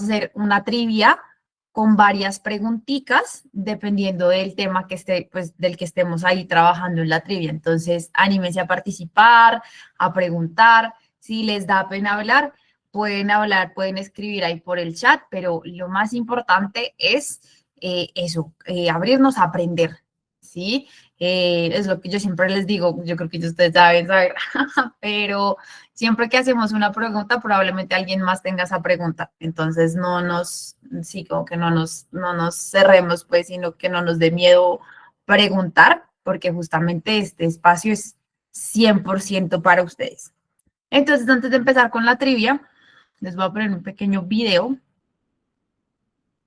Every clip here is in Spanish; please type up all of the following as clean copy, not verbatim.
hacer una trivia con varias preguntitas, dependiendo del tema que esté, pues, del que estemos ahí trabajando en la trivia. Entonces, anímense a participar, a preguntar. Si les da pena hablar, pueden escribir ahí por el chat, pero lo más importante es abrirnos a aprender, ¿sí? Es lo que yo siempre les digo, yo creo que ustedes saben, pero siempre que hacemos una pregunta, probablemente alguien más tenga esa pregunta. Entonces, como que no nos cerremos, pues, sino que no nos dé miedo preguntar, porque justamente este espacio es 100% para ustedes. Entonces, antes de empezar con la trivia, les voy a poner un pequeño video.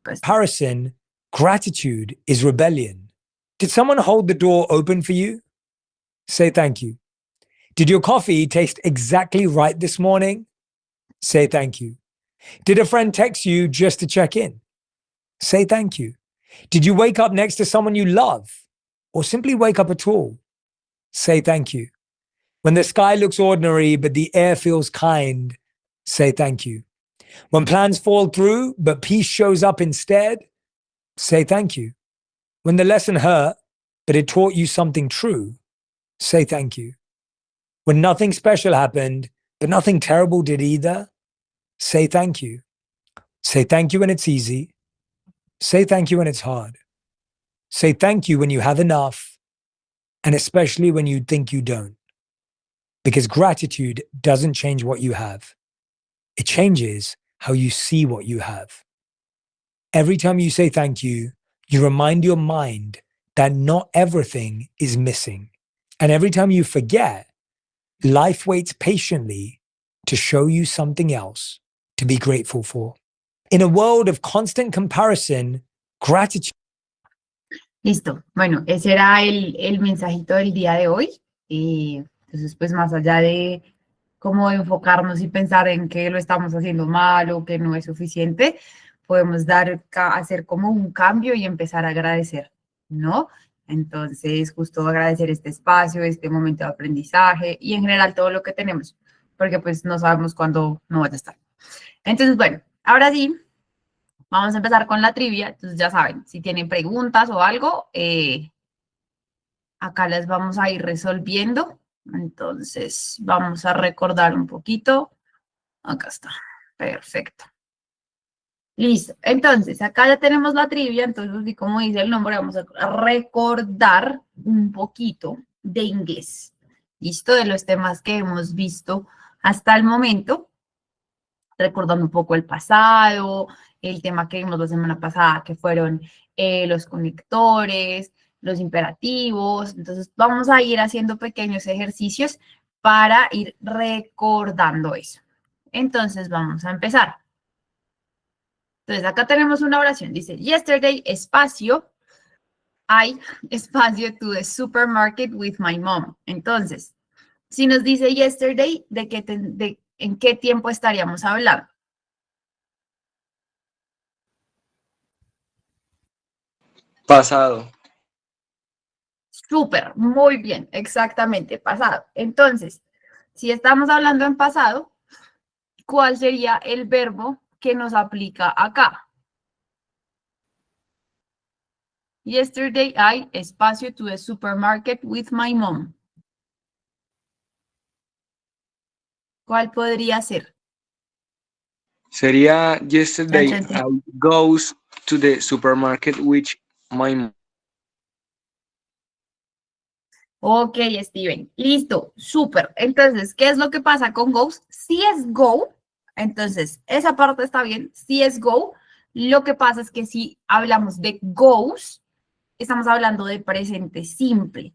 Comparison, gratitude is rebellion. Did someone hold the door open for you? Say thank you. Did your coffee taste exactly right this morning? Say thank you. Did a friend text you just to check in? Say thank you. Did you wake up next to someone you love or simply wake up at all? Say thank you. When the sky looks ordinary but the air feels kind, say thank you. When plans fall through but peace shows up instead, say thank you. When the lesson hurt but it taught you something true, say thank you. When nothing special happened but nothing terrible did either, say thank you. Say thank you when it's easy. Say thank you when it's hard. Say thank you when you have enough, and especially when you think you don't. Because gratitude doesn't change what you have. It changes how you see what you have. Every time you say thank you remind your mind that not everything is missing. And every time you forget, life waits patiently to show you something else to be grateful for. In a world of constant comparison, gratitude. Listo. Bueno, ese era el mensajito del día de hoy. Entonces, pues más allá de cómo enfocarnos y pensar en que lo estamos haciendo mal o que no es suficiente, podemos hacer como un cambio y empezar a agradecer, ¿no? Entonces, justo agradecer este espacio, este momento de aprendizaje y en general todo lo que tenemos, porque pues no sabemos cuándo no vaya a estar. Entonces, bueno, ahora sí, vamos a empezar con la trivia. Entonces, ya saben, si tienen preguntas o algo, acá las vamos a ir resolviendo. Entonces, vamos a recordar un poquito. Acá está. Perfecto. Listo. Entonces, acá ya tenemos la trivia. Entonces, así como dice el nombre, vamos a recordar un poquito de inglés. ¿Listo? De los temas que hemos visto hasta el momento. Recordando un poco el pasado, el tema que vimos la semana pasada, que fueron los conectores, los imperativos. Entonces, vamos a ir haciendo pequeños ejercicios para ir recordando eso. Entonces, vamos a empezar. Entonces, acá tenemos una oración. Dice, yesterday, espacio, I, espacio, to the supermarket with my mom. Entonces, si nos dice yesterday, ¿en qué tiempo estaríamos hablando? Pasado. Súper, muy bien, exactamente, pasado. Entonces, si estamos hablando en pasado, ¿cuál sería el verbo que nos aplica acá? Yesterday I, espacio, to the supermarket with my mom. ¿Cuál podría ser? Sería yesterday Chan, chan, chan. I goes to the supermarket with my mom. Ok, Steven, listo, súper. Entonces, ¿qué es lo que pasa con goes? Si es go, entonces esa parte está bien. Si es go, lo que pasa es que si hablamos de goes, estamos hablando de presente simple.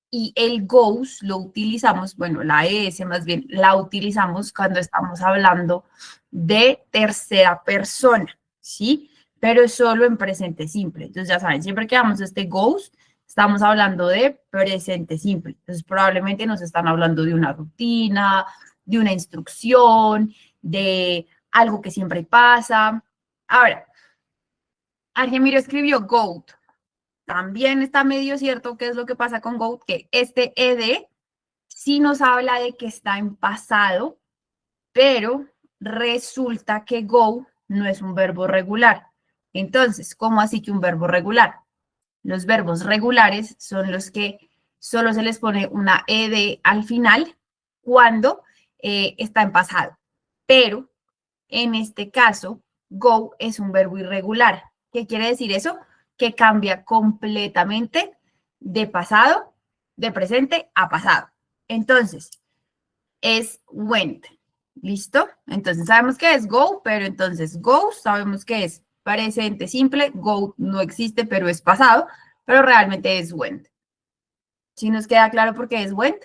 Y el goes lo utilizamos, bueno, la ES más bien, la utilizamos cuando estamos hablando de tercera persona, ¿sí? Pero solo en presente simple. Entonces, ya saben, siempre que damos este goes, estamos hablando de presente simple. Entonces, probablemente nos están hablando de una rutina, de una instrucción, de algo que siempre pasa. Ahora, Argemiro escribió goat. También está medio cierto qué es lo que pasa con goat, que este ed sí nos habla de que está en pasado, pero resulta que go no es un verbo regular. Entonces, ¿cómo así que un verbo regular? Los verbos regulares son los que solo se les pone una ed al final cuando está en pasado. Pero en este caso, go es un verbo irregular. ¿Qué quiere decir eso? Que cambia completamente de pasado, de presente a pasado. Entonces, es went. ¿Listo? Entonces, sabemos que es go, pero entonces go sabemos que es presente simple. Go no existe, pero es pasado, pero realmente es went. ¿Sí nos queda claro por qué es went?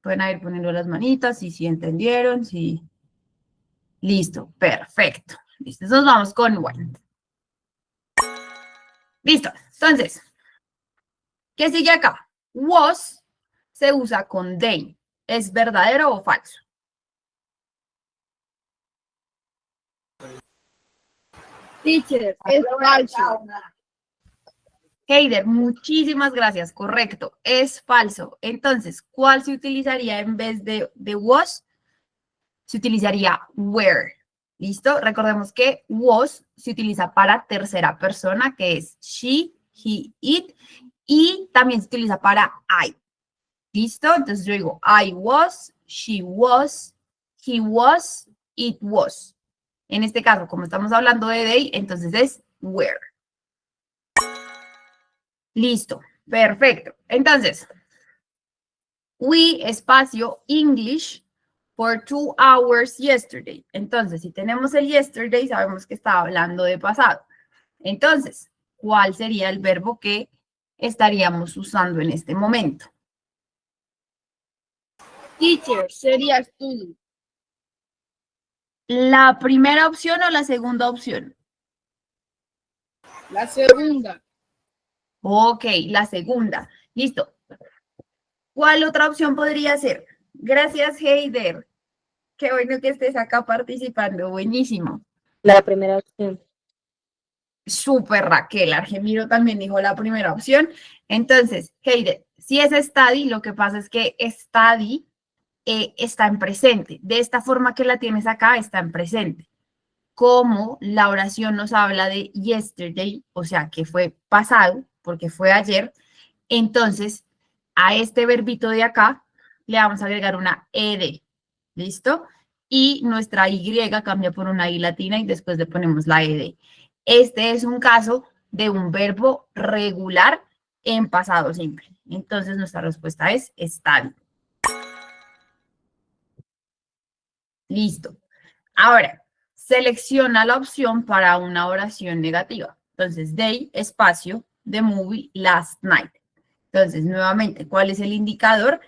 Pueden ir poniendo las manitas, si entendieron, si... Listo, perfecto. Listo, entonces vamos con went. Listo, entonces, ¿qué sigue acá? Was se usa con they. ¿Es verdadero o falso? Teacher, es falso. Heider, muchísimas gracias. Correcto, es falso. Entonces, ¿cuál se utilizaría en vez de was? Se utilizaría were. ¿Listo? Recordemos que was se utiliza para tercera persona, que es she, he, it, y también se utiliza para I. ¿Listo? Entonces yo digo I was, she was, he was, it was. En este caso, como estamos hablando de they, entonces es were. Listo, perfecto. Entonces, we espacio English for 2 hours yesterday. Entonces, si tenemos el yesterday, sabemos que está hablando de pasado. Entonces, ¿cuál sería el verbo que estaríamos usando en este momento? Teacher, sería estudio. ¿La primera opción o la segunda opción? La segunda. Ok, la segunda. Listo. ¿Cuál otra opción podría ser? Gracias, Heider. Qué bueno que estés acá participando. Buenísimo. La primera opción. Súper, Raquel. Argemiro también dijo la primera opción. Entonces, Heider, si es study, lo que pasa es que study está en presente. De esta forma que la tienes acá, está en presente. Como la oración nos habla de yesterday, o sea, que fue pasado, porque fue ayer, entonces a este verbito de acá le vamos a agregar una ed, ¿listo? Y nuestra y cambia por una i latina y después le ponemos la ed. Este es un caso de un verbo regular en pasado simple. Entonces nuestra respuesta es study. Listo. Ahora, selecciona la opción para una oración negativa. Entonces, they, espacio, the movie, last night. Entonces, nuevamente, ¿cuál es el indicador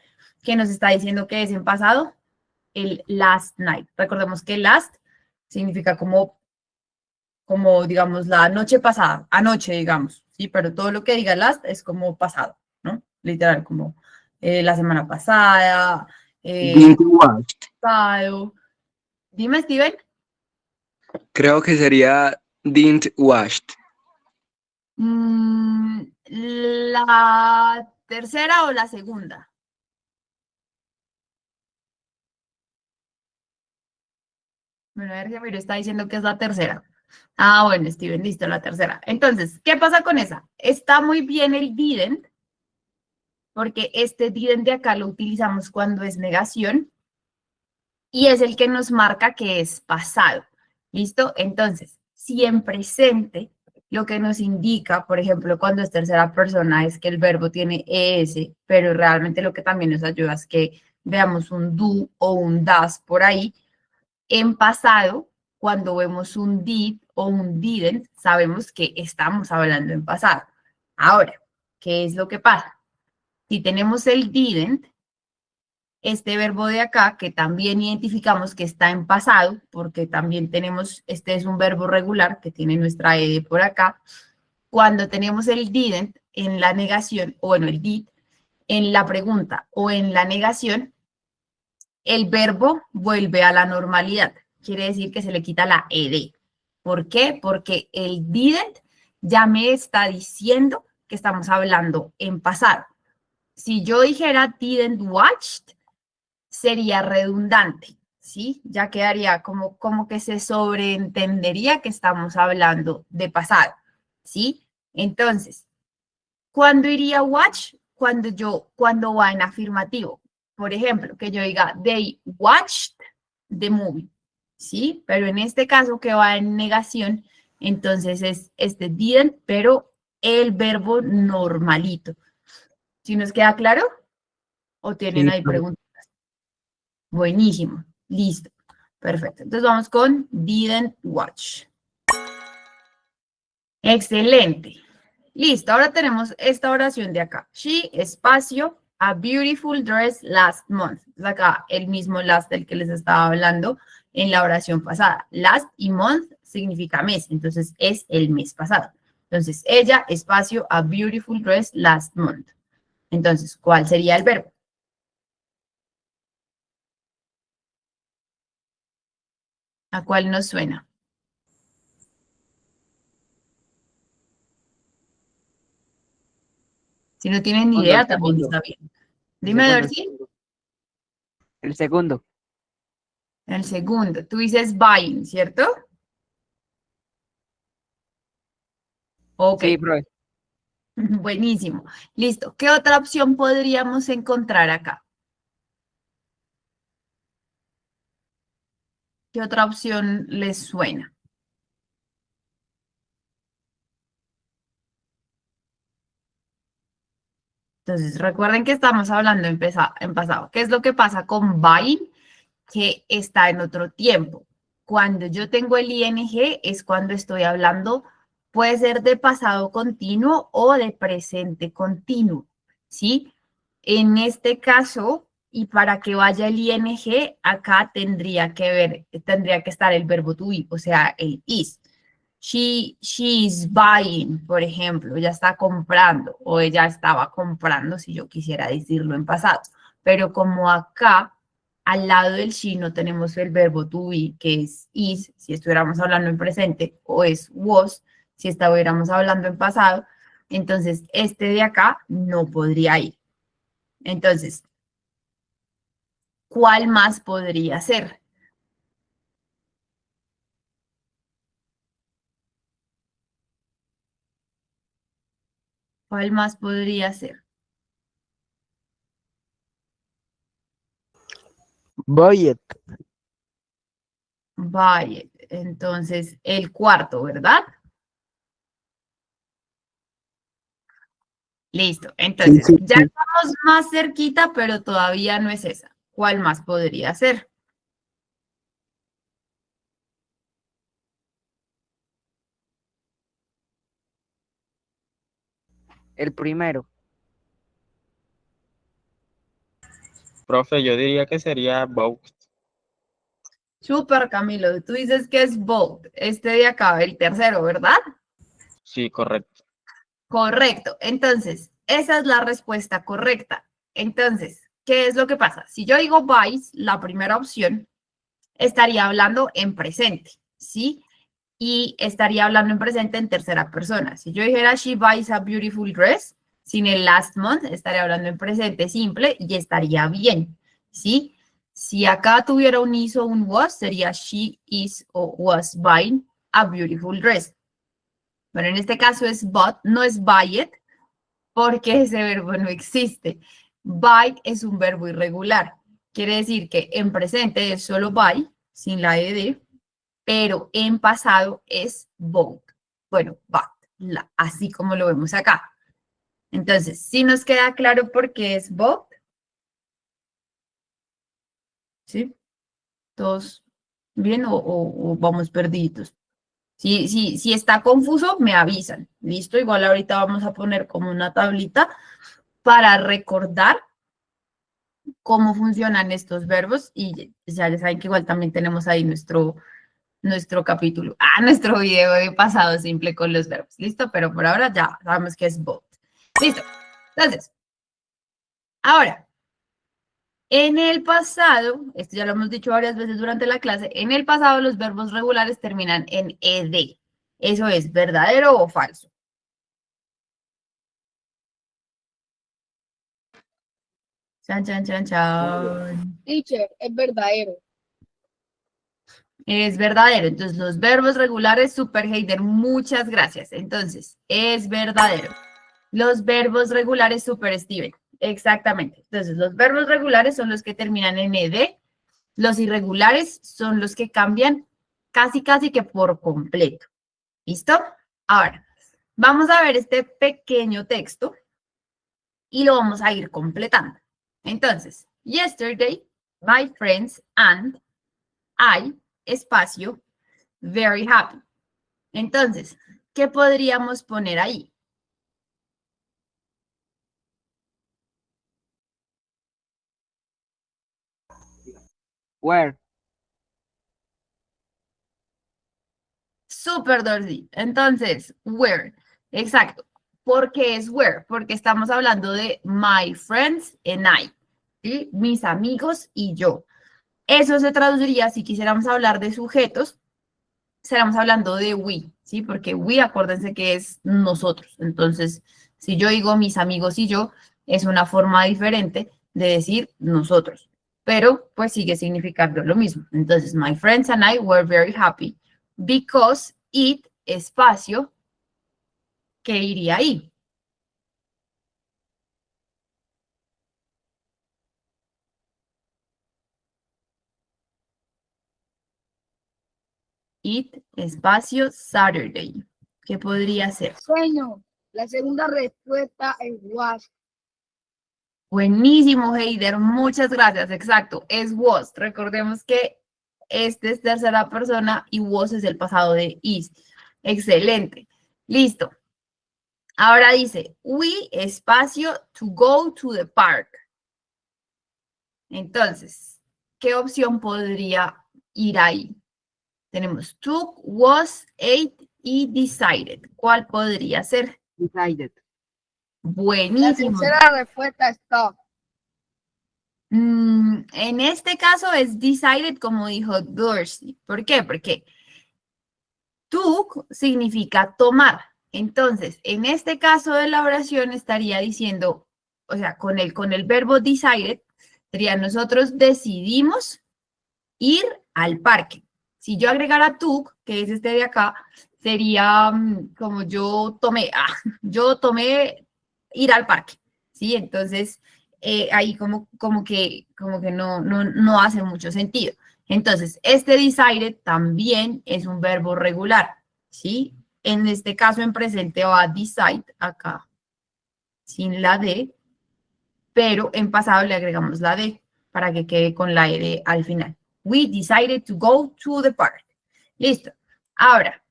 que nos está diciendo que es en pasado? El last night. Recordemos que last significa como digamos, la noche pasada, anoche, digamos, ¿sí? Pero todo lo que diga last es como pasado, ¿no? Literal, como la semana pasada, Didn't watched. pasado. Dime, Steven. Creo que sería didn't watched. ¿La tercera o la segunda? Bueno, a ver, Gemiro está diciendo que es la tercera. Ah, bueno, Steven, listo, la tercera. Entonces, ¿qué pasa con esa? Está muy bien el didn't, porque este didn't de acá lo utilizamos cuando es negación y es el que nos marca que es pasado. ¿Listo? Entonces, si en presente lo que nos indica, por ejemplo, cuando es tercera persona, es que el verbo tiene es, pero realmente lo que también nos ayuda es que veamos un do o un das por ahí. En pasado, cuando vemos un did o un didn't, sabemos que estamos hablando en pasado. Ahora, ¿qué es lo que pasa? Si tenemos el didn't, este verbo de acá, que también identificamos que está en pasado, porque también tenemos, este es un verbo regular que tiene nuestra ed por acá. Cuando tenemos el didn't en la negación, o bueno, el did, en la pregunta o en la negación, el verbo vuelve a la normalidad. Quiere decir que se le quita la ed. ¿Por qué? Porque el didn't ya me está diciendo que estamos hablando en pasado. Si yo dijera didn't watched, sería redundante. ¿sí? Ya quedaría como que se sobreentendería que estamos hablando de pasado, ¿sí? Entonces, ¿cuándo iría watch? Cuando va en afirmativo. Por ejemplo, que yo diga, they watched the movie, ¿sí? Pero en este caso que va en negación, entonces es este didn't, pero el verbo normalito. ¿Sí nos queda claro? ¿O tienen Sí, ahí preguntas? Buenísimo, listo, perfecto. Entonces vamos con didn't watch. Excelente. Listo, ahora tenemos esta oración de acá. She, espacio, a beautiful dress last month. Es acá el mismo last del que les estaba hablando en la oración pasada. Last y month significa mes, entonces es el mes pasado. Entonces, ella, espacio, a beautiful dress last month. Entonces, ¿cuál sería el verbo? ¿A cuál nos suena? Si no tienen ni idea, El también segundo. está bien. El Dime, segundo, Dorothy. el segundo. El segundo. Tú dices buying, ¿cierto? Ok. Sí, profe. Buenísimo. Listo. ¿Qué otra opción podríamos encontrar acá? ¿Qué otra opción les suena? Entonces, recuerden que estamos hablando en pasado. ¿Qué es lo que pasa con buying? Que está en otro tiempo. Cuando yo tengo el ing es cuando estoy hablando, puede ser de pasado continuo o de presente continuo, ¿sí? En este caso, y para que vaya el ing, acá tendría que estar el verbo to be, o sea, el is. She is buying, por ejemplo, ella está comprando o ella estaba comprando, si yo quisiera decirlo en pasado. Pero como acá al lado del she no tenemos el verbo to be, que es is, si estuviéramos hablando en presente, o es was, si estuviéramos hablando en pasado, entonces este de acá no podría ir. Entonces, ¿cuál más podría ser? ¿Cuál más podría ser? Budget. Vaya, entonces el cuarto, ¿verdad? Listo. Sí, Entonces, sí, ya sí. estamos más cerquita, pero todavía no es esa. ¿Cuál más podría ser? El primero. profe, yo diría que sería both. Súper, Camilo. Tú dices que es both. Este de acá, el tercero, ¿verdad? Sí, correcto. Correcto. Entonces, esa es la respuesta correcta. Entonces, ¿qué es lo que pasa? Si yo digo buys, la primera opción, estaría hablando en presente, ¿sí? Y estaría hablando en presente en tercera persona. Si yo dijera she buys a beautiful dress, sin el last month, estaría hablando en presente simple y estaría bien, ¿sí? Si acá tuviera un is o un was, sería she is o was buying a beautiful dress. Pero en este caso es bought, no es buy it, porque ese verbo no existe. Buy es un verbo irregular. Quiere decir que en presente es solo buy, sin la ed, pero en pasado es bought. Bueno, bought, así como lo vemos acá. Entonces, ¿sí nos queda claro por qué es bought? ¿Sí? ¿Todos bien o vamos perdidos? Si está confuso, me avisan. ¿Listo? Igual ahorita vamos a poner como una tablita para recordar cómo funcionan estos verbos y ya saben que igual también tenemos ahí nuestro capítulo, nuestro video de pasado simple con los verbos, ¿listo? Pero por ahora ya sabemos que es both. ¿Listo? Entonces, ahora, en el pasado, esto ya lo hemos dicho varias veces durante la clase, en el pasado los verbos regulares terminan en ed. ¿Eso es verdadero o falso? Chan, chan, chan, chan. Teacher, es verdadero. Es verdadero. Entonces, los verbos regulares, super Heider, muchas gracias. Entonces, es verdadero. Los verbos regulares, super Steven. Exactamente. Entonces, los verbos regulares son los que terminan en ed. Los irregulares son los que cambian casi que por completo. ¿Listo? Ahora, vamos a ver este pequeño texto y lo vamos a ir completando. Entonces, yesterday, my friends and I, espacio, very happy. Entonces, ¿qué podríamos poner ahí? Where. Super, Dorsey. Entonces, where. Exacto. ¿Por qué es where? Porque estamos hablando de my friends and I. ¿Sí? Mis amigos y yo. Eso se traduciría, si quisiéramos hablar de sujetos, estaríamos hablando de we, ¿sí? Porque we, acuérdense que es nosotros. Entonces, si yo digo mis amigos y yo, es una forma diferente de decir nosotros. Pero, pues, sigue significando lo mismo. Entonces, my friends and I were very happy because it, espacio, ¿qué iría ahí? It, espacio, Saturday. ¿Qué podría ser? Bueno, la segunda respuesta es was. Buenísimo, Heider. Muchas gracias. Exacto. Es was. Recordemos que este es tercera persona y was es el pasado de is. Excelente. Listo. Ahora dice, we, espacio, to go to the park. Entonces, ¿qué opción podría ir ahí? Tenemos took, was, ate y decided. ¿Cuál podría ser? Decided. La Buenísimo. tercera respuesta es talk. En este caso es decided, como dijo Dorsey. ¿Por qué? Porque took significa tomar. Entonces, en este caso de la oración estaría diciendo, o sea, con el verbo decided, sería nosotros decidimos ir al parque. Si yo agregara took, que es este de acá, sería como yo tomé ir al parque, ¿sí? Entonces, ahí como que no hace mucho sentido. Entonces, este decided también es un verbo regular, ¿sí? En este caso, en presente va decide, acá, sin la D, pero en pasado le agregamos la D para que quede con la R al final. We decided to go to the park. Listo. Ahora,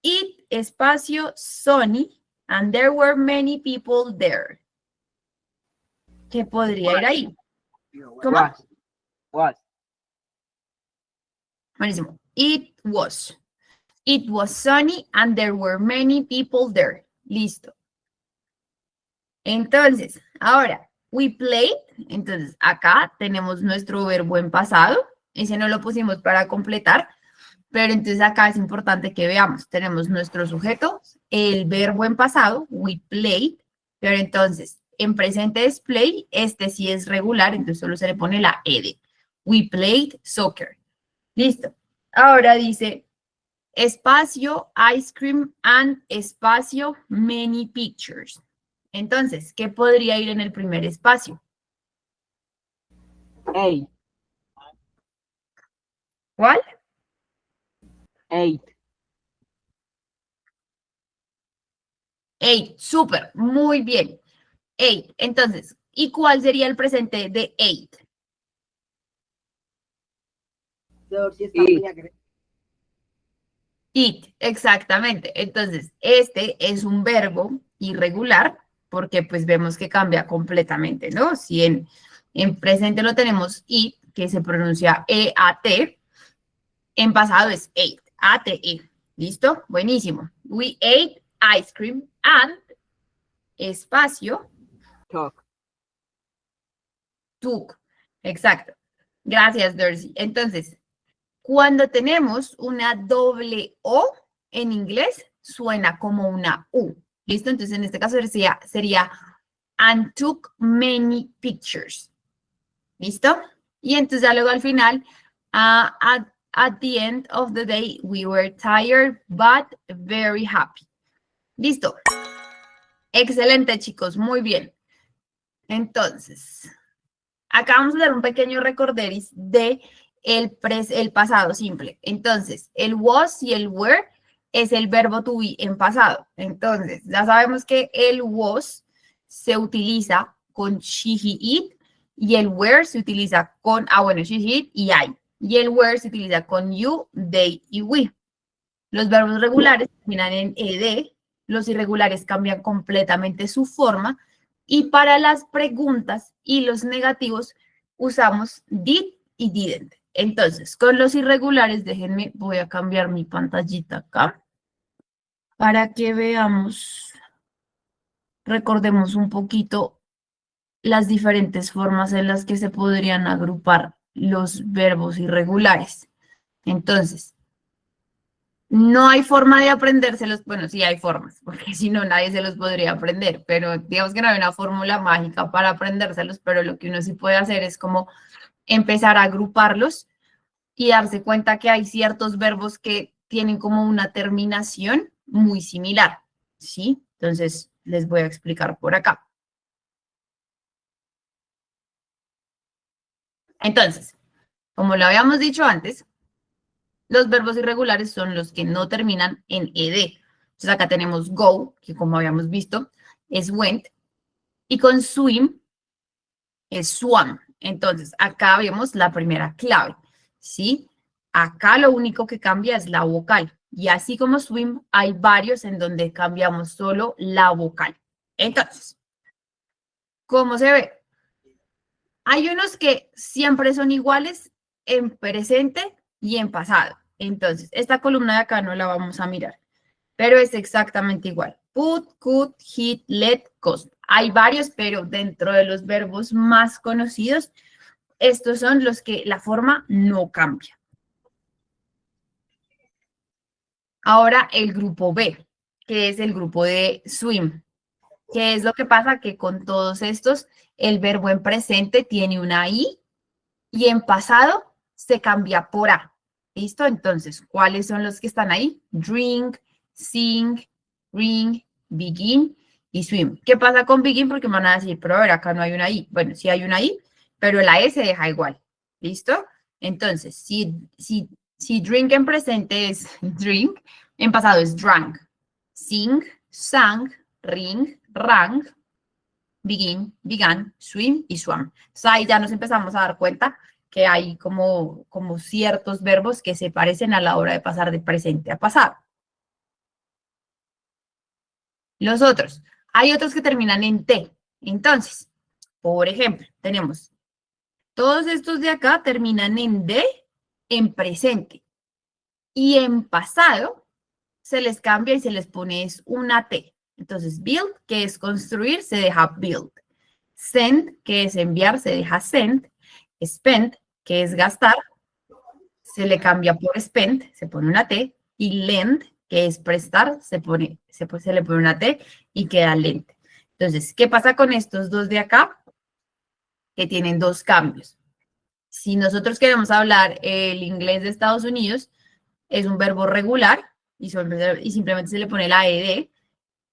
it, espacio, sunny, and there were many people there. ¿Qué podría ir ahí? ¿Cómo? Was. Buenísimo. It was. It was sunny and there were many people there. Listo. Entonces, ahora, we played. Entonces, acá tenemos nuestro verbo en pasado. Ese no lo pusimos para completar, pero entonces acá es importante que veamos. Tenemos nuestro sujeto, el verbo en pasado, we played, pero entonces, en presente es play, este sí es regular, entonces solo se le pone la ed. We played soccer. Listo. Ahora dice, espacio, ice cream, and espacio, many pictures. Entonces, ¿qué podría ir en el primer espacio? Eight. ¿Cuál? 8. 8, súper, muy bien. 8, entonces, ¿y cuál sería el presente de 8? It, exactamente. Entonces, este es un verbo irregular porque pues vemos que cambia completamente, ¿no? Si en presente lo tenemos it, que se pronuncia E-A-T, en pasado es ate, A-T-E. ¿Listo? Buenísimo. We ate ice cream and espacio Talk. took. Exacto. Gracias, Dorsey. Entonces, cuando tenemos una doble O en inglés, suena como una U. ¿Listo? Entonces, en este caso sería and took many pictures. ¿Listo? Y entonces ya luego al final, At the end of the day, we were tired, but very happy. Listo. Excelente, chicos. Muy bien. Entonces, acá vamos a hacer un pequeño recorderis de el pasado simple. Entonces, el was y el were es el verbo to be en pasado. Entonces, ya sabemos que el was se utiliza con she, he, it, y el were se utiliza con, she, he, it y I. Y el were se utiliza con you, they y we. Los verbos regulares terminan en ed, los irregulares cambian completamente su forma, y para las preguntas y los negativos usamos did y didn't. Entonces, con los irregulares, déjenme, voy a cambiar mi pantallita acá para que veamos, recordemos un poquito las diferentes formas en las que se podrían agrupar los verbos irregulares. Entonces, no hay forma de aprendérselos, bueno, sí hay formas, porque si no nadie se los podría aprender, pero digamos que no hay una fórmula mágica para aprendérselos, pero lo que uno sí puede hacer es como empezar a agruparlos y darse cuenta que hay ciertos verbos que tienen como una terminación muy similar, ¿sí? Entonces, les voy a explicar por acá. Entonces, como lo habíamos dicho antes, los verbos irregulares son los que no terminan en ed. Entonces, acá tenemos go, que como habíamos visto, es went, y con swim es swam. Entonces, acá vemos la primera clave, ¿sí? Acá lo único que cambia es la vocal. Y así como swim, hay varios en donde cambiamos solo la vocal. Entonces, ¿cómo se ve? Hay unos que siempre son iguales en presente y en pasado. Entonces, esta columna de acá no la vamos a mirar, pero es exactamente igual. Put, could, hit, let, cost. Hay varios, pero dentro de los verbos más conocidos, estos son los que la forma no cambia. Ahora el grupo B, que es el grupo de swim. ¿Qué es lo que pasa? Que con todos estos, el verbo en presente tiene una I y en pasado se cambia por A. ¿Listo? Entonces, ¿cuáles son los que están ahí? Drink, sing, ring, begin y swim. ¿Qué pasa con begin? Porque me van a decir, pero a ver, acá no hay una I. Bueno, sí hay una I, pero la E se deja igual. ¿Listo? Entonces, si drink en presente es drink, en pasado es drank. Sing, sang, ring, rang, begin, began, swim y swam. Entonces ahí ya nos empezamos a dar cuenta que hay como ciertos verbos que se parecen a la hora de pasar de presente a pasado. Los otros. Hay otros que terminan en T. Entonces, por ejemplo, tenemos todos estos de acá terminan en D en presente. Y en pasado se les cambia y se les pone una T. Entonces, build, que es construir, se deja build. Send, que es enviar, se deja send. Spend, que es gastar, se le cambia por spend, se pone una T. Y lend, que es prestar, se le pone una T y queda lend. Entonces, ¿qué pasa con estos dos de acá? Que tienen dos cambios. Si nosotros queremos hablar el inglés de Estados Unidos, es un verbo regular y simplemente se le pone la ed,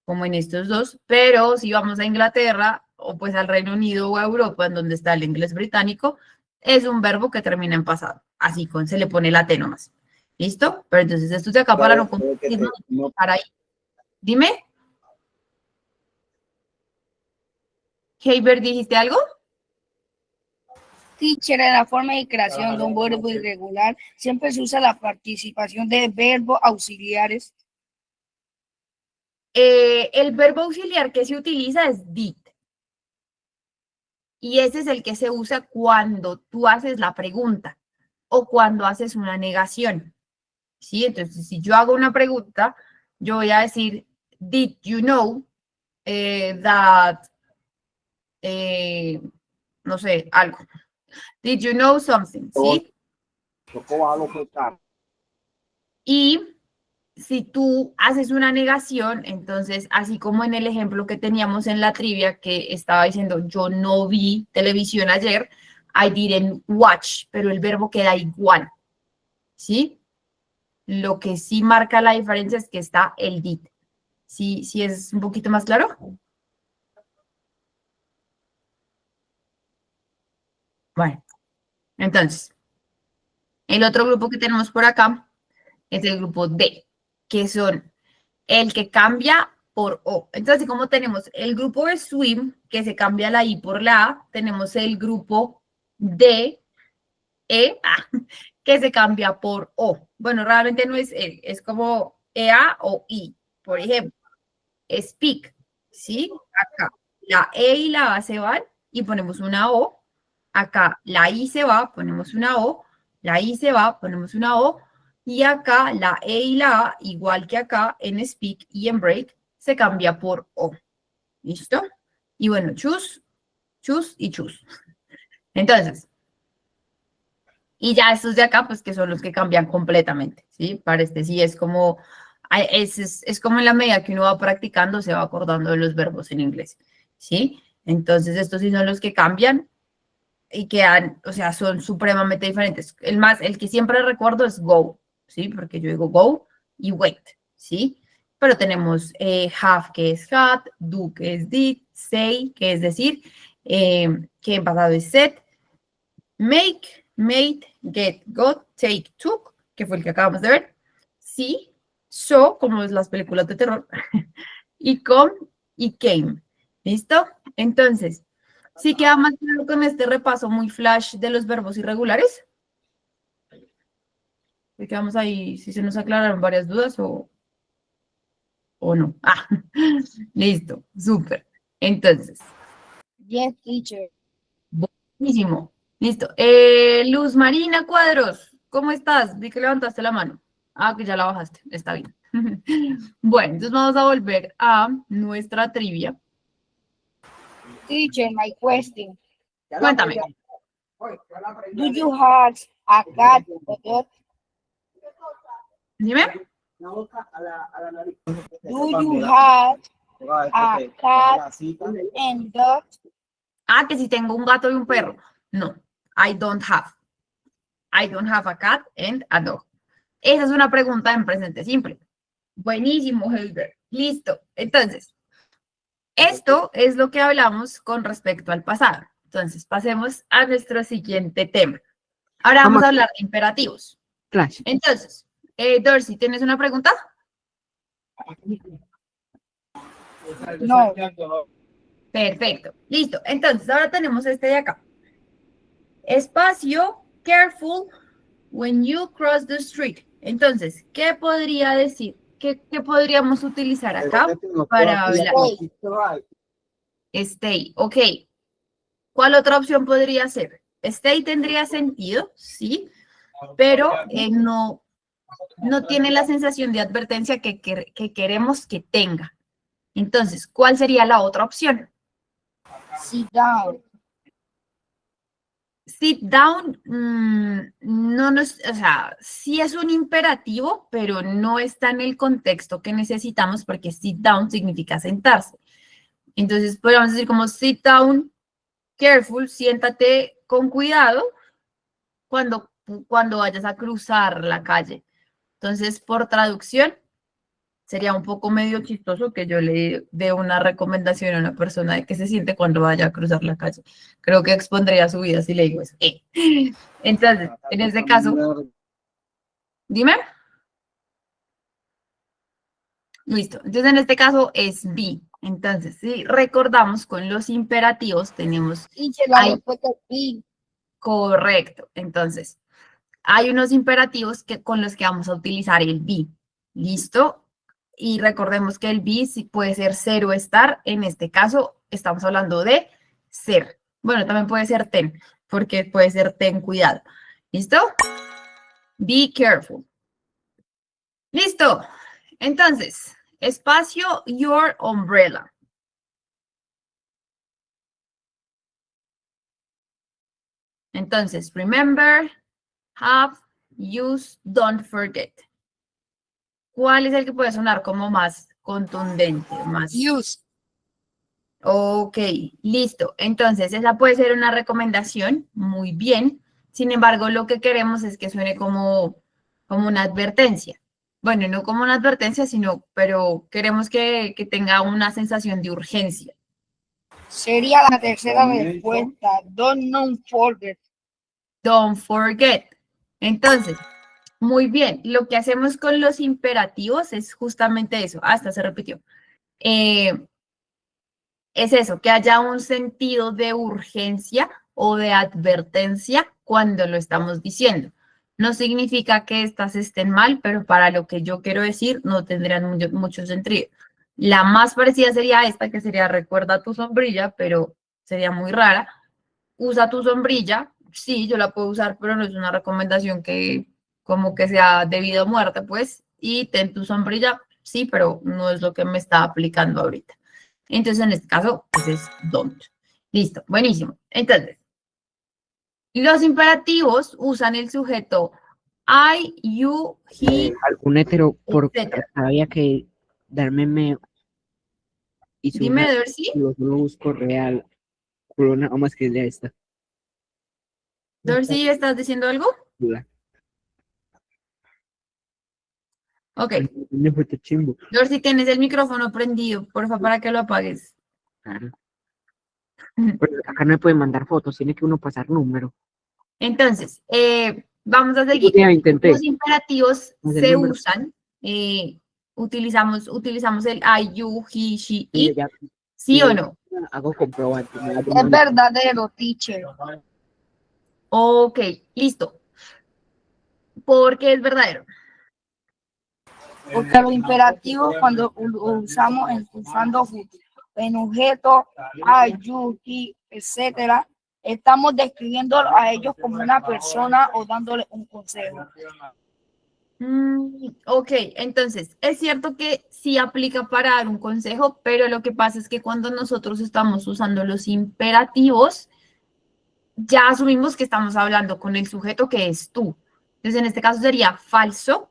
como en estos dos, pero si vamos a Inglaterra o pues al Reino Unido o a Europa, en donde está el inglés británico, es un verbo que termina en pasado. Así se le pone la T nomás. ¿Listo? Pero entonces esto de acá para no confundirnos, para ahí. Dime. Heiber, ¿dijiste algo? Teacher, en la forma de creación de un verbo irregular siempre se usa la participación de verbos auxiliares. El verbo auxiliar que se utiliza es did. Y ese es el que se usa cuando tú haces la pregunta o cuando haces una negación. ¿Sí? Entonces, si yo hago una pregunta, yo voy a decir, did you know that, no sé, algo. Did you know something? ¿Sí? Y si tú haces una negación, entonces, así como en el ejemplo que teníamos en la trivia, que estaba diciendo, yo no vi televisión ayer, I didn't watch, pero el verbo queda igual. ¿sí? Lo que sí marca la diferencia es que está el did. ¿Sí, sí es un poquito más claro? Bueno, entonces, el otro grupo que tenemos por acá es el grupo D, que son el que cambia por O. Entonces, como tenemos el grupo de swim, que se cambia la I por la A, tenemos el grupo D, que se cambia por O. Bueno, realmente no es E, es como EA o I. Por ejemplo, speak, ¿sí? Acá la E y la A se van y ponemos una O. Acá la I se va, ponemos una O. La I se va, ponemos una O. Y acá la E y la A, igual que acá en speak y en break, se cambia por O. ¿Listo? Y bueno, choose, choose y choose. Entonces, y ya estos de acá, pues que son los que cambian completamente, ¿sí? Para este sí es como, es como en la medida que uno va practicando, se va acordando de los verbos en inglés, ¿sí? Entonces, estos sí son los que cambian y quedan, o sea, son supremamente diferentes. El que siempre recuerdo es go, ¿sí? Porque yo digo go y wait, ¿sí? Pero tenemos have, que es had, do, que es did, say, que es decir, que en pasado es said, make, made, get, got, take, took, que fue el que acabamos de ver, sí, so, como es las películas de terror, y come y came. ¿Listo? Entonces, ¿sí queda más claro con este repaso muy flash de los verbos irregulares? ¿Sí quedamos ahí? ¿Si se nos aclararon varias dudas o no? Ah, listo, súper. Entonces, Yes, teacher. buenísimo. Listo. Luz Marina Cuadros, ¿cómo estás? Vi que levantaste la mano. Ah, que ya la bajaste. Está bien. Bueno, entonces vamos a volver a nuestra trivia. Teacher, my question. Cuéntame. Do you have a cat or dog? Dime. Do you have a cat and dog? Ah, que si tengo un gato y un perro. No, I don't have. I don't have a cat and a dog. Esa es una pregunta en presente simple. Buenísimo, Helber. Listo. Entonces, esto es lo que hablamos con respecto al pasado. Entonces, pasemos a nuestro siguiente tema. Ahora vamos a hablar de imperativos. Clash. Entonces, Dorsey, ¿tienes una pregunta? No. Perfecto. Listo. Entonces, ahora tenemos este de acá. Espacio, careful when you cross the street. Entonces, ¿qué podría decir? ¿Qué podríamos utilizar acá para hablar? Stay, ok. ¿Cuál otra opción podría ser? Stay tendría sentido, sí, pero no tiene la sensación de advertencia que queremos que tenga. Entonces, ¿cuál sería la otra opción? Sit down. Sit down, no nos, o sea, sí es un imperativo, pero no está en el contexto que necesitamos porque sit down significa sentarse. Entonces, podríamos decir como sit down, careful, siéntate con cuidado cuando vayas a cruzar la calle. Entonces, por traducción, sería un poco medio chistoso que yo le dé una recomendación a una persona de que se siente cuando vaya a cruzar la calle. Creo que expondría su vida si le digo eso. Entonces, en este caso, dime. Listo. Entonces, en este caso es be. Entonces, si recordamos con los imperativos, tenemos... Teacher, la respuesta es B. Correcto. Entonces, hay unos imperativos con los que vamos a utilizar el be. ¿Listo? Y recordemos que el be sí puede ser ser o estar. En este caso, estamos hablando de ser. Bueno, también puede ser ten, porque puede ser ten cuidado. ¿Listo? Be careful. Listo. Entonces, espacio, your umbrella. Entonces, remember, have, use, don't forget. ¿Cuál es el que puede sonar como más contundente? Más... Use. Ok, listo. Entonces, esa puede ser una recomendación. Muy bien. Sin embargo, lo que queremos es que suene como como una advertencia. Bueno, no como una advertencia, sino, pero queremos que tenga una sensación de urgencia. Sería la tercera respuesta. Don't forget. Don't forget. Entonces, muy bien, lo que hacemos con los imperativos es justamente eso. Hasta se repitió. Es eso, que haya un sentido de urgencia o de advertencia cuando lo estamos diciendo. No significa que estas estén mal, pero para lo que yo quiero decir no tendrían mucho sentido. La más parecida sería esta, que sería recuerda tu sombrilla, pero sería muy rara. Usa tu sombrilla, sí, yo la puedo usar, pero no es una recomendación que como que sea debido a muerte, pues. Y ten tu sombrilla, sí, pero no es lo que me está aplicando ahorita. Entonces, en este caso, pues es don't. Listo, buenísimo. Entonces, los imperativos usan el sujeto I, you, he, Algún hetero por etc. había que darme me y su Dime, Dorsey. lo busco real. Corona, vamos a escribir esta. Dorsey, ¿estás diciendo algo? Duda. Ok. Me fue tu chimbo. Dorsey, tienes el micrófono prendido, porfa, para que lo apagues. Claro. Pero acá no me pueden mandar fotos, tiene que uno pasar número. Entonces, vamos a seguir. Ya intenté. Los imperativos Pues el se número. usan, utilizamos el I, you, he, she, Sí, it, ya, ¿sí o no? hago comprobante. Es verdadero, teacher. Ok, listo. Porque es verdadero. Porque los imperativos cuando usamos usando en objetos, I, you, he, etcétera, estamos describiendo a ellos como una persona o dándole un consejo. Ok, entonces, es cierto que sí aplica para dar un consejo, pero lo que pasa es que cuando nosotros estamos usando los imperativos, ya asumimos que estamos hablando con el sujeto que es tú. Entonces, en este caso sería falso,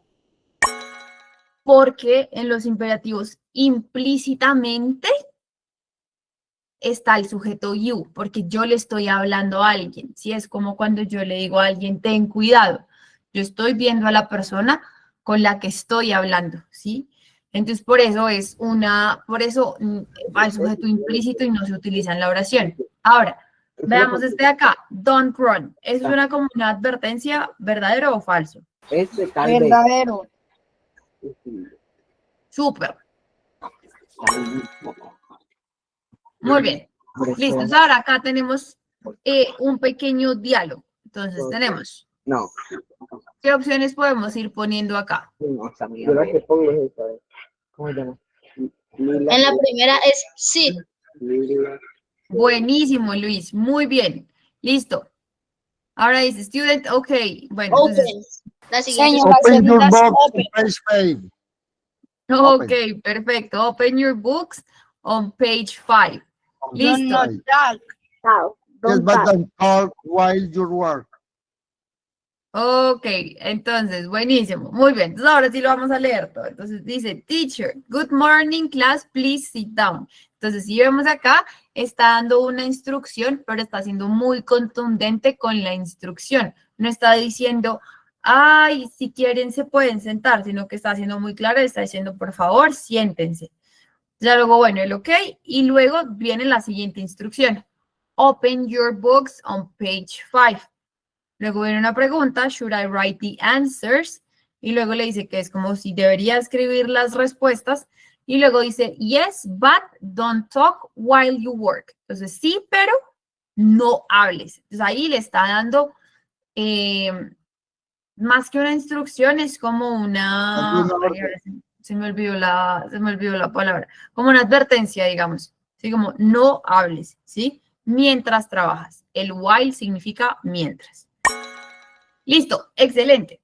porque en los imperativos implícitamente está el sujeto you, porque yo le estoy hablando a alguien. ¿Sí? Es como cuando yo le digo a alguien, ten cuidado. Yo estoy viendo a la persona con la que estoy hablando, ¿sí? Entonces, por eso va el sujeto implícito y no se utiliza en la oración. Ahora, veamos este de acá, don't run. ¿Eso suena como una advertencia, verdadero o falso? Este tal vez. Verdadero. Súper. Muy bien. Listo. Ahora acá tenemos un pequeño diálogo. Entonces tenemos, No. ¿qué opciones podemos ir poniendo acá? No, está muy bien. Yo la que pongo es esta. ¿Cómo se llama? En la primera es sit. Buenísimo, Luis. Muy bien. Listo. Ahora dice student, ok. Bueno, Open. entonces, La siguiente Señor, la Open your segunda es box open. on page 5. ok, perfecto. Open your books on page 5. Do Listo. not talk. Yes, but don't talk while you work. Ok, entonces, buenísimo. Muy bien. Entonces, ahora sí lo vamos a leer todo. Entonces, dice, teacher, good morning, class, please sit down. Entonces, si vemos acá, está dando una instrucción, pero está siendo muy contundente con la instrucción. No está diciendo, ay, si quieren se pueden sentar, sino que está siendo muy claro, está diciendo, por favor, siéntense. Ya luego, bueno, el ok, y luego viene la siguiente instrucción. Open your books on page 5. Luego viene una pregunta, should I write the answers? Y luego le dice que es como si debería escribir las respuestas. Y luego dice, yes, but don't talk while you work. Entonces, sí, pero no hables. Entonces, ahí le está dando, más que una instrucción, es como una, ay, ahora se me olvidó la palabra, como una advertencia, digamos. Así como, no hables, ¿sí? Mientras trabajas. El while significa mientras. Listo, excelente.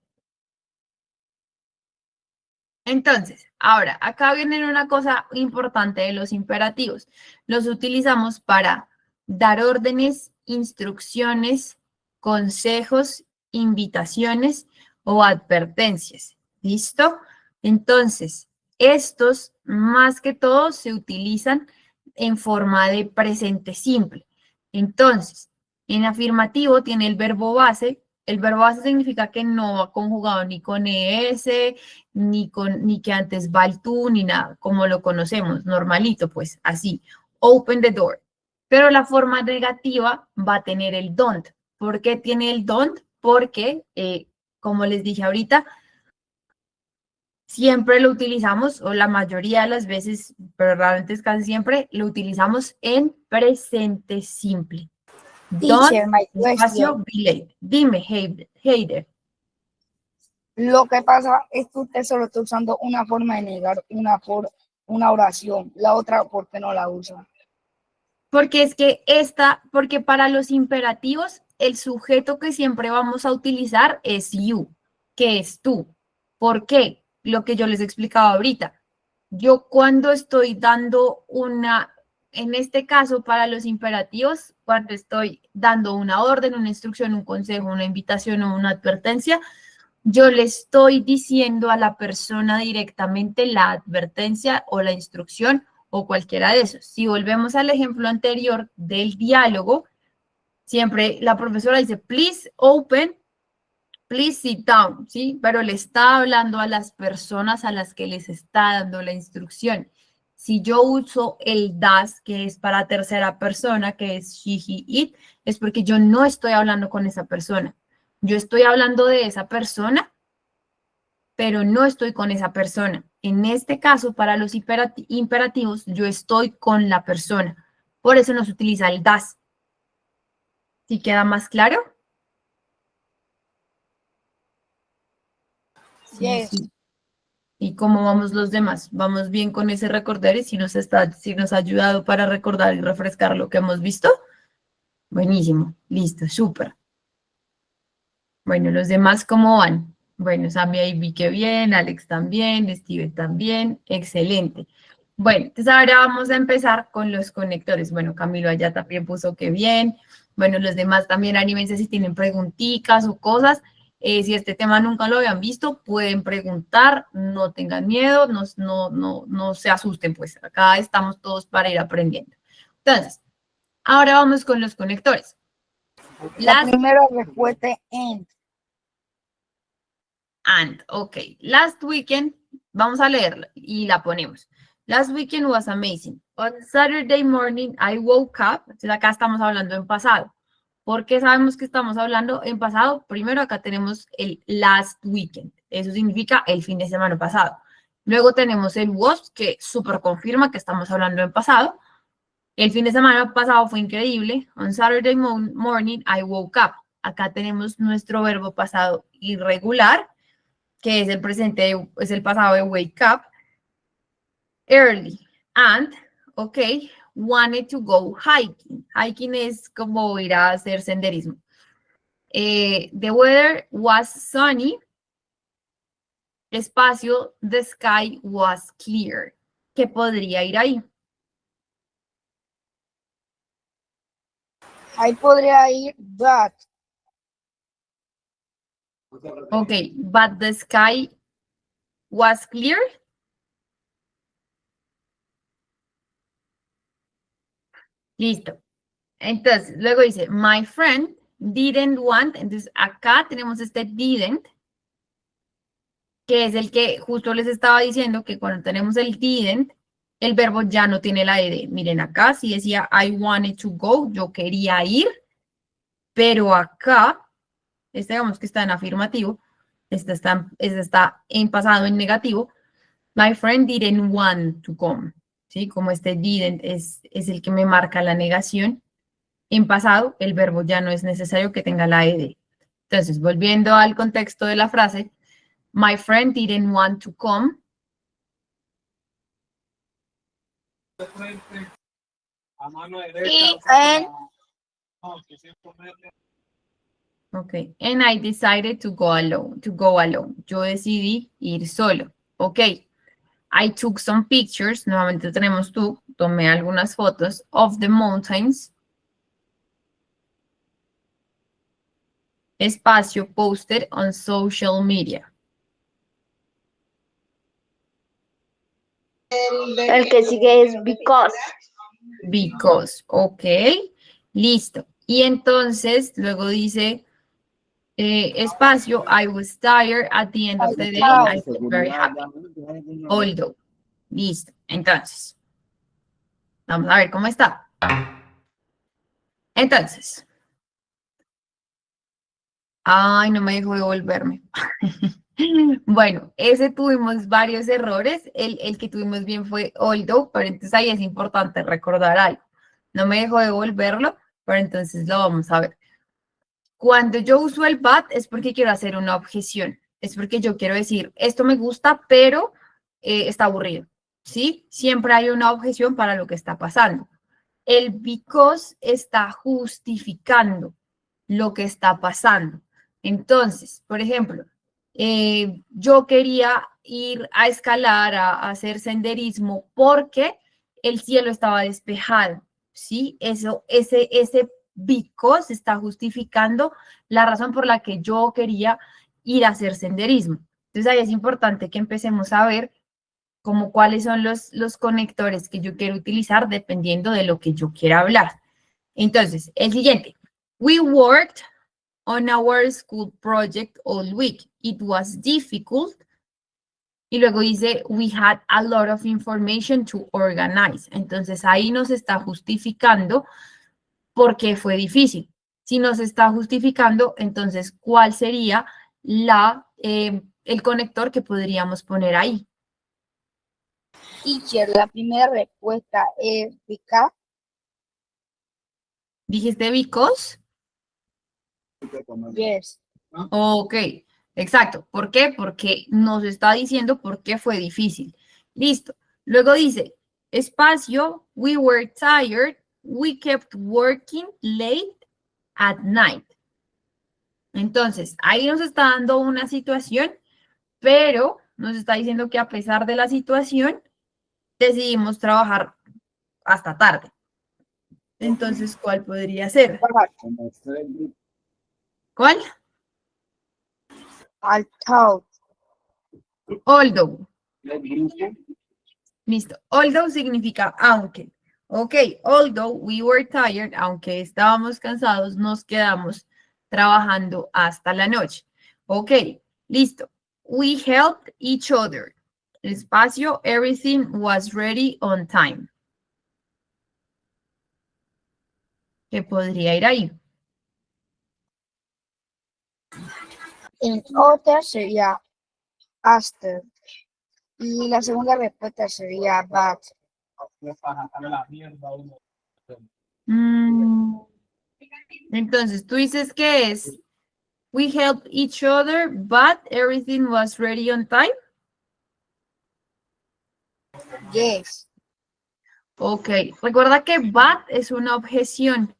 Entonces, ahora, acá viene una cosa importante de los imperativos. Los utilizamos para dar órdenes, instrucciones, consejos, invitaciones o advertencias. ¿Listo? Entonces, estos más que todo se utilizan en forma de presente simple. Entonces, en afirmativo tiene el verbo base, El verbo base significa que no va conjugado ni con ES, ni que antes va el tú, ni nada, como lo conocemos, normalito, pues, así. Open the door. Pero la forma negativa va a tener el don't. ¿Por qué tiene el don't? Porque, como les dije ahorita, siempre lo utilizamos, o la mayoría de las veces, pero realmente es casi siempre, lo utilizamos en presente simple. Teacher, my Espacio, question. be late. Dime, Heider. Lo que pasa es que usted solo está usando una forma de negar una oración. La otra, ¿por qué no la usa? Porque es que porque para los imperativos, el sujeto que siempre vamos a utilizar es you, que es tú. ¿Por qué? Lo que yo les explicaba ahorita. Yo cuando estoy dando en este caso para los imperativos, cuando estoy dando una orden, una instrucción, un consejo, una invitación o una advertencia, yo le estoy diciendo a la persona directamente la advertencia o la instrucción o cualquiera de esos. Si volvemos al ejemplo anterior del diálogo, siempre la profesora dice, please open, please sit down, ¿sí? Pero le está hablando a las personas a las que les está dando la instrucción. Si yo uso el das, que es para tercera persona, que es she, he, it, es porque yo no estoy hablando con esa persona. Yo estoy hablando de esa persona, pero no estoy con esa persona. En este caso, para los imperativos, yo estoy con la persona. Por eso no se utiliza el das. ¿Sí queda más claro? Yes. Sí. ¿Y cómo vamos los demás? ¿Vamos bien con ese recordar y si nos ha ayudado para recordar y refrescar lo que hemos visto? Buenísimo, listo, súper. Bueno, los demás, ¿cómo van? Bueno, Sammy ahí vi que bien, Alex también, Steve también, excelente. Bueno, entonces ahora vamos a empezar con los conectores. Bueno, Camilo allá también puso que bien. Bueno, los demás también anímense si tienen preguntitas o cosas. Si este tema nunca lo habían visto, pueden preguntar, no tengan miedo, no se asusten, pues acá estamos todos para ir aprendiendo. Entonces, ahora vamos con los conectores. La primera respuesta es and. And, ok. Last weekend, vamos a leerla y la ponemos. Last weekend was amazing. On Saturday morning, I woke up. Entonces acá estamos hablando en pasado. ¿Por qué sabemos que estamos hablando en pasado? Primero acá tenemos el last weekend. Eso significa el fin de semana pasado. Luego tenemos el was, que súper confirma que estamos hablando en pasado. El fin de semana pasado fue increíble. On Saturday morning, I woke up. Acá tenemos nuestro verbo pasado irregular, que es el presente, es el pasado de wake up. Early. And, ok, wanted to go hiking. Hiking es como ir a hacer senderismo. The weather was sunny. Espacio, the sky was clear. ¿Qué podría ir ahí? Ahí podría ir that. Ok, but the sky was clear. Listo. Entonces, luego dice, my friend didn't want. Entonces, acá tenemos este didn't, que es el que justo les estaba diciendo que cuando tenemos el didn't, el verbo ya no tiene la ed. Miren, acá sí decía I wanted to go, yo quería ir, pero acá, digamos que está en afirmativo, este está en pasado, en negativo. My friend didn't want to come, ¿sí? Como este didn't es el que me marca la negación. En pasado, el verbo ya no es necesario que tenga la ed. Entonces, volviendo al contexto de la frase, my friend didn't want to come. Y and. Ok, and I decided to go alone. Yo decidí ir solo. Ok, I took some pictures. Nuevamente tenemos tú. Tomé algunas fotos of the mountains. Espacio posted on social media. El que sigue es because. Because, ok, listo. Y entonces, luego dice, Espacio, I was tired at the end of the day. I felt very happy. Although. Listo. Entonces, vamos a ver cómo está. Entonces. Ay, no me dejó devolverme. Bueno, ese tuvimos varios errores. El que tuvimos bien fue although, pero entonces ahí es importante recordar algo. No me dejó devolverlo, pero entonces lo vamos a ver. Cuando yo uso el but es porque quiero hacer una objeción. Es porque yo quiero decir, esto me gusta, pero está aburrido. ¿Sí? Siempre hay una objeción para lo que está pasando. El because está justificando lo que está pasando. Entonces, por ejemplo, yo quería ir a escalar, a hacer senderismo porque el cielo estaba despejado, ¿sí? Ese because está justificando la razón por la que yo quería ir a hacer senderismo. Entonces, ahí es importante que empecemos a ver como cuáles son los conectores que yo quiero utilizar dependiendo de lo que yo quiera hablar. Entonces, el siguiente. We worked on our school project all week. It was difficult. Y luego dice, we had a lot of information to organize. Entonces, ahí nos está justificando por qué fue difícil. Si nos está justificando, entonces, ¿cuál sería el conector que podríamos poner ahí? Teacher, la primera respuesta es because. ¿Dijiste because? Yes. Ok, exacto. ¿Por qué? Porque nos está diciendo por qué fue difícil. Listo. Luego dice, espacio, we were tired, we kept working late at night. Entonces, ahí nos está dando una situación, pero nos está diciendo que a pesar de la situación, decidimos trabajar hasta tarde. Entonces, ¿cuál podría ser? ¿Cuál? I thought. Although. Listo. Although significa aunque. Ok, although we were tired, aunque estábamos cansados, nos quedamos trabajando hasta la noche. Ok, listo. We helped each other. Espacio, everything was ready on time. ¿Qué podría ir ahí? En otra sería after. Y la segunda respuesta sería but. Entonces, tú dices que es we helped each other, but everything was ready on time. Yes. Ok, recuerda que but es una objeción.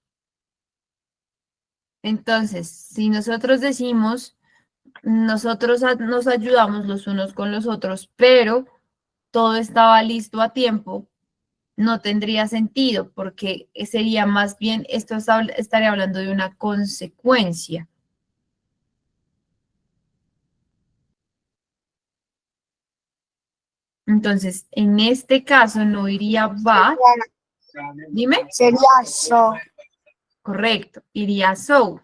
Entonces, si nosotros decimos, nosotros nos ayudamos los unos con los otros, pero todo estaba listo a tiempo, no tendría sentido porque sería más bien, estaría hablando de una consecuencia. Entonces, en este caso no iría but. Dime. Sería so. Correcto, iría so.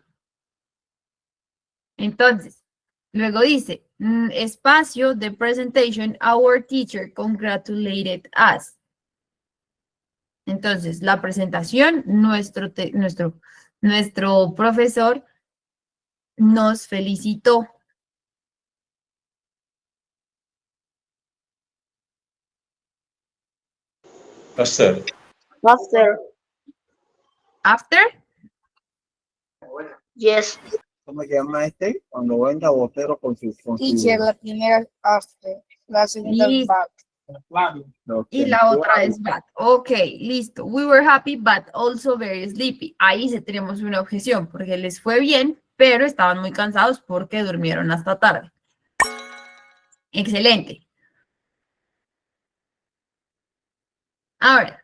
Entonces, luego dice, espacio, the presentation, our teacher congratulated us. Entonces, la presentación, nuestro profesor nos felicitó. After. After. After. Yes. ¿Cómo se llama este? Cuando venga Botero con su... Teacher, la primera es after. La segunda es Listo. but. Y la otra es but. Ok, listo. We were happy, but also very sleepy. Ahí sí tenemos una objeción, porque les fue bien, pero estaban muy cansados porque durmieron hasta tarde. Excelente. Ahora,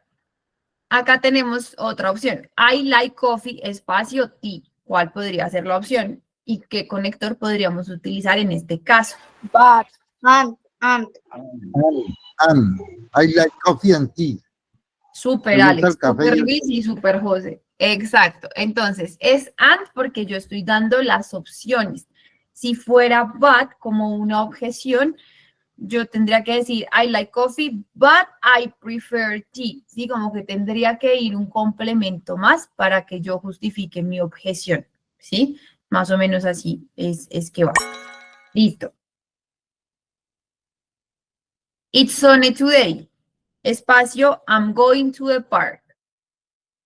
acá tenemos otra opción. I like coffee, espacio, tea. ¿Cuál podría ser la opción? ¿Y qué conector podríamos utilizar en este caso? But. And. I like coffee and tea. Super Me gusta Alex, el café super y el- Luis y super José. Exacto. Entonces, es and porque yo estoy dando las opciones. Si fuera but como una objeción, yo tendría que decir, I like coffee, but I prefer tea. Sí, como que tendría que ir un complemento más para que yo justifique mi objeción. ¿Sí? Más o menos así es que va. Listo. It's sunny today. Espacio, I'm going to the park.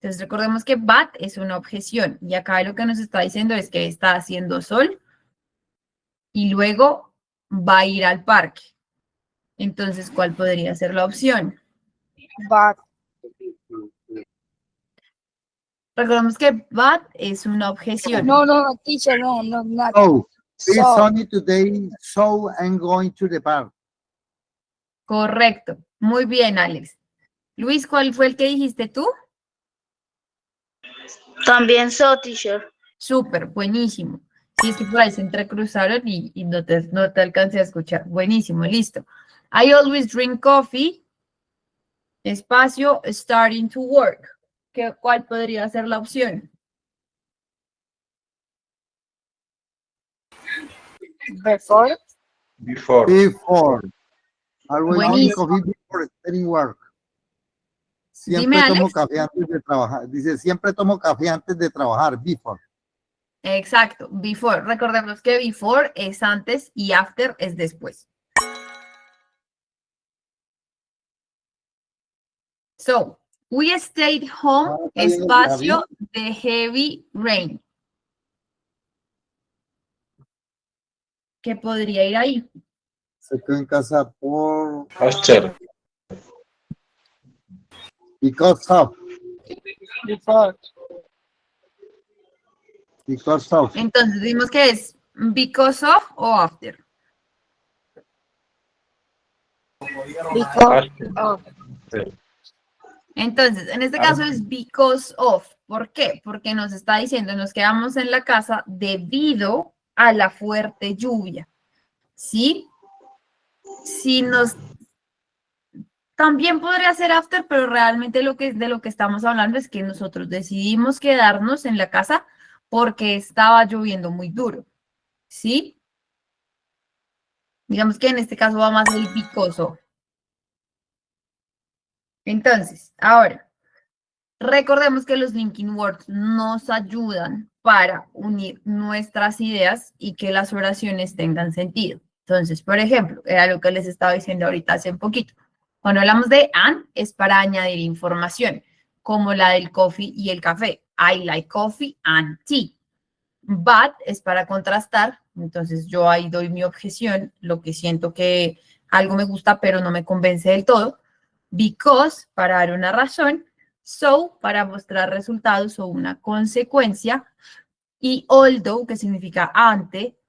Entonces recordemos que but es una objeción y acá lo que nos está diciendo es que está haciendo sol y luego va a ir al parque. Entonces, ¿cuál podría ser la opción? But, Recordemos que but es una objeción. no, teacher, no, not. Oh, it's So, sunny today, so I'm going to the park. Correcto. Muy bien, Alex. Luis, ¿cuál fue el que dijiste tú? También so, teacher. Súper, buenísimo. Sí, es que por ahí se entrecruzaron y no te alcancé a escuchar. Buenísimo, listo. I always drink coffee. Espacio, starting to work. ¿Cuál podría ser la opción? before, Before. Always drink Buenísimo. coffee before starting work. Dime, Siempre tomo Alex. café antes de trabajar. Dice, siempre tomo café antes de trabajar. Before. Exacto, before. Recordemos que before es antes y after es después. So, we stayed home, está bien, espacio, the heavy rain. ¿Qué podría ir ahí? Se quedó en casa por... After. Because of. before, Because of. Entonces, dimos que es because of o after. because of, Entonces, en este caso es because of. ¿Por qué? Porque nos está diciendo, nos quedamos en la casa debido a la fuerte lluvia. ¿Sí? Si nos... También podría ser after, pero realmente de lo que estamos hablando es que nosotros decidimos quedarnos en la casa porque estaba lloviendo muy duro. ¿Sí? Digamos que en este caso va más el because of. Entonces, ahora, recordemos que los linking words nos ayudan para unir nuestras ideas y que las oraciones tengan sentido. Entonces, por ejemplo, era lo que les estaba diciendo ahorita hace un poquito. Cuando hablamos de and, es para añadir información, como la del coffee y el café. I like coffee and tea. But es para contrastar, entonces yo ahí doy mi objeción, lo que siento que algo me gusta, pero no me convence del todo. Because, para dar una razón. So, para mostrar resultados o una consecuencia. Y although, que significa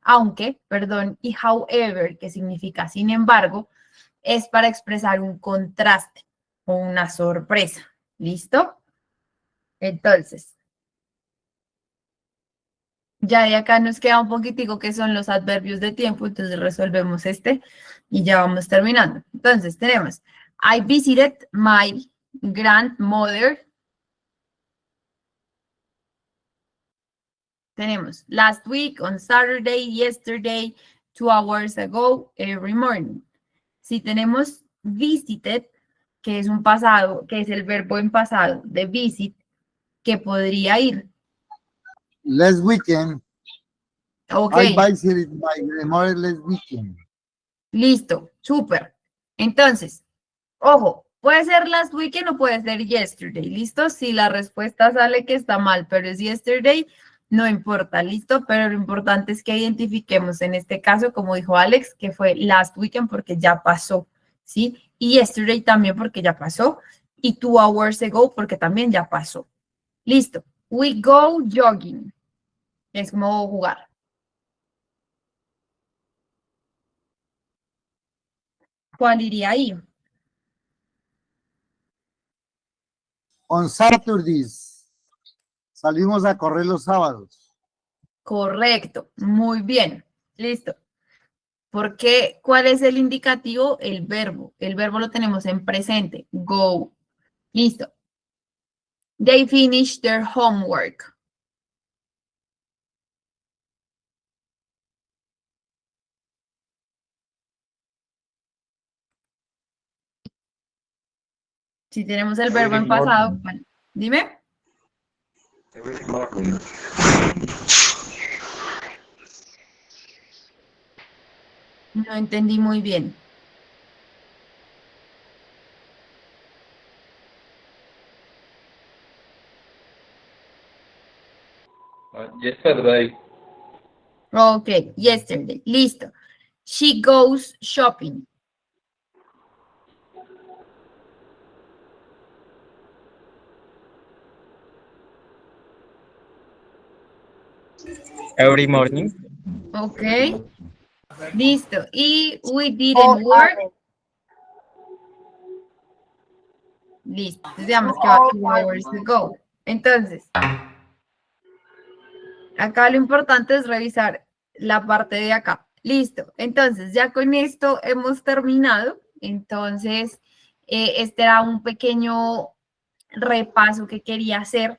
aunque, perdón, y however, que significa sin embargo, es para expresar un contraste o una sorpresa. ¿Listo? Entonces, ya de acá nos queda un poquitico que son los adverbios de tiempo, entonces resolvemos este y ya vamos terminando. Entonces, tenemos, I visited my grandmother. Tenemos last week, on Saturday, yesterday, 2 hours ago, every morning. Si tenemos visited, que es un pasado, que es el verbo en pasado de visit, que podría ir. Last weekend. Ok, I visited my grandmother last weekend. listo, súper. Entonces, ojo, puede ser last weekend o puede ser yesterday, ¿listo? Si la respuesta sale que está mal, pero es yesterday, no importa, ¿listo? Pero lo importante es que identifiquemos en este caso, como dijo Alex, que fue last weekend porque ya pasó, ¿sí? Y yesterday también porque ya pasó. Y 2 hours ago porque también ya pasó. Listo. We go jogging. Es como jugar. ¿Cuál iría ahí? On Saturdays. Salimos a correr los sábados. Correcto. Muy bien. Listo. Porque, ¿cuál es el indicativo? El verbo. El verbo lo tenemos en presente. Go. Listo. They finished their homework. Si tenemos el verbo en pasado, bueno, dime. No entendí muy bien. Yesterday. Ok, yesterday, listo. She goes shopping. Every morning. Ok, listo. Y we Oh, didn't work. Listo, entonces digamos que va 2 hours ago. Entonces, acá lo importante es revisar la parte de acá. Listo, entonces ya con esto hemos terminado. Entonces, este era un pequeño repaso que quería hacer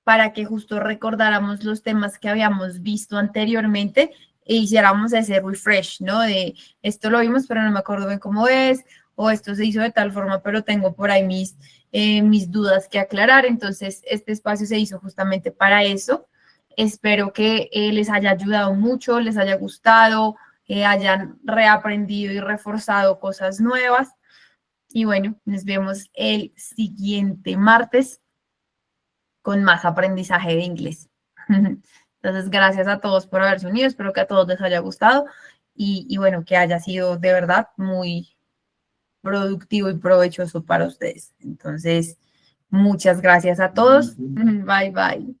para que justo recordáramos los temas que habíamos visto anteriormente e hiciéramos ese refresh, ¿no? De esto lo vimos, pero no me acuerdo bien cómo es, o esto se hizo de tal forma, pero tengo por ahí mis dudas que aclarar. Entonces, este espacio se hizo justamente para eso. Espero que les haya ayudado mucho, les haya gustado, hayan reaprendido y reforzado cosas nuevas. Y bueno, nos vemos el siguiente martes con más aprendizaje de inglés. Entonces, gracias a todos por haberse unido. Espero que a todos les haya gustado y bueno, que haya sido de verdad muy productivo y provechoso para ustedes. Entonces, muchas gracias a todos. Bye, bye.